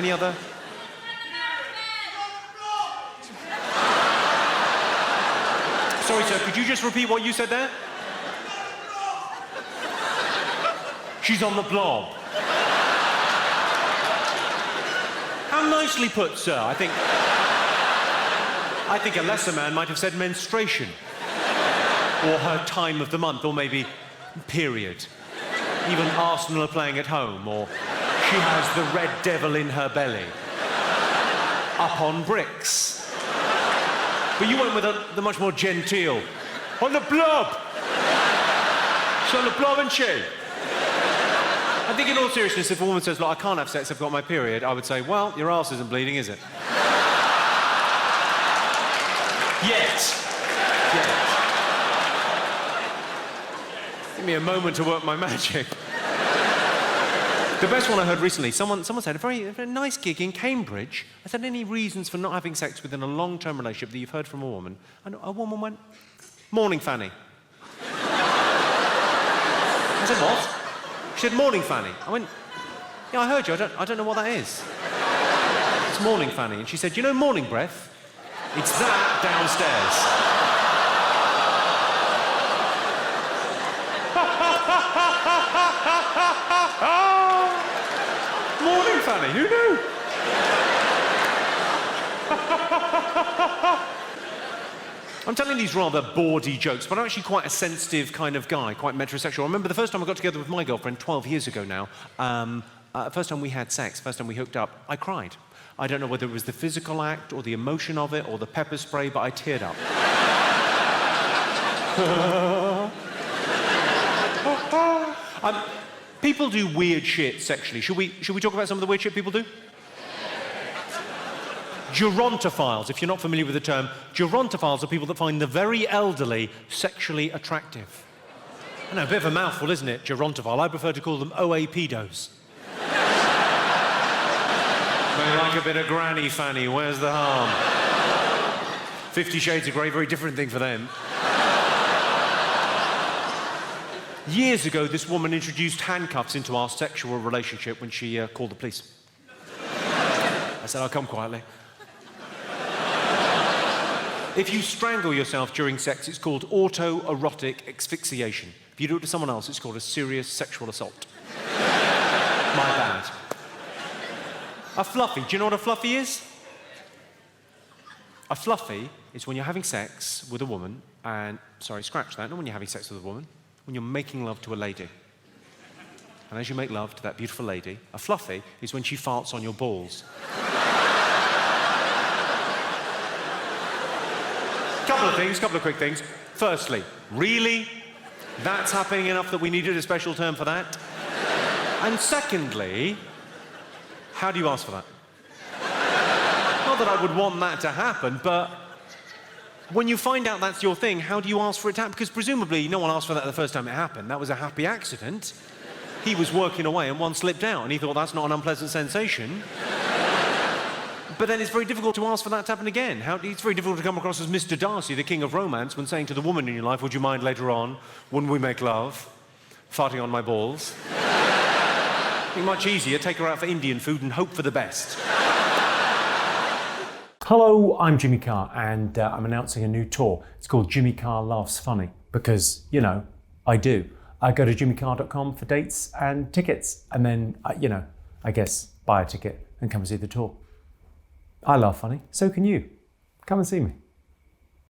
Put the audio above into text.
Any other? Sorry, sir, could you just repeat what you said there? She's on the blob. How nicely put, sir. I think a lesser man might have said menstruation. Or her time of the month, or maybe period. Even Arsenal are playing at home, or she has the red devil in her belly. Up on bricks. But you went with the much more genteel. On the blob! She's on the blob, isn't she? I think in all seriousness, if a woman says, look, I can't have sex, I've got my period, I would say, well, your arse isn't bleeding, is it? Yet. Give me a moment to work my magic. The best one I heard recently, someone said, a very nice gig in Cambridge. I said, any reasons for not having sex within a long-term relationship that you've heard from a woman? And a woman went, morning, Fanny. I said, what? She said, morning, Fanny. I went, yeah, I heard you. I don't know what that is. It's morning, Fanny. And she said, you know morning breath? It's that downstairs. Morning, Fanny. Who knew? I'm telling these rather bawdy jokes, but I'm actually quite a sensitive kind of guy, quite metrosexual. I remember the first time I got together with my girlfriend, 12 years ago now, first time we had sex, first time we hooked up, I cried. I don't know whether it was the physical act or the emotion of it or the pepper spray, but I teared up. People do weird shit sexually. Should we talk about some of the weird shit people do? Gerontophiles, if you're not familiar with the term, gerontophiles are people that find the very elderly sexually attractive. I know, a bit of a mouthful, isn't it, gerontophile? I prefer to call them OA pedos. They like a bit of granny fanny, where's the harm? 50 Shades of Grey, very different thing for them. Years ago, this woman introduced handcuffs into our sexual relationship when she called the police. I said, I'll come quietly. If you strangle yourself during sex, it's called autoerotic asphyxiation. If you do it to someone else, it's called a serious sexual assault. My bad. A fluffy. Do you know what a fluffy is? A fluffy is when you're having sex with a woman and... Sorry, scratch that. Not when you're having sex with a woman. When you're making love to a lady. And as you make love to that beautiful lady, a fluffy is when she farts on your balls. Couple of quick things. Firstly, really? That's happening enough that we needed a special term for that? And secondly, how do you ask for that? Not that I would want that to happen, but when you find out that's your thing, how do you ask for it to happen? Because presumably no one asked for that the first time it happened. That was a happy accident. He was working away and one slipped out and he thought that's not an unpleasant sensation. But then it's very difficult to ask for that to happen again. It's very difficult to come across as Mr. Darcy, the king of romance, when saying to the woman in your life, would you mind later on, when we make love, farting on my balls? I think much easier, take her out for Indian food and hope for the best. Hello, I'm Jimmy Carr and I'm announcing a new tour. It's called Jimmy Carr Laughs Funny because, you know, I do. I go to jimmycarr.com for dates and tickets and then, you know, I guess buy a ticket and come and see the tour. I laugh funny, so can you. Come and see me.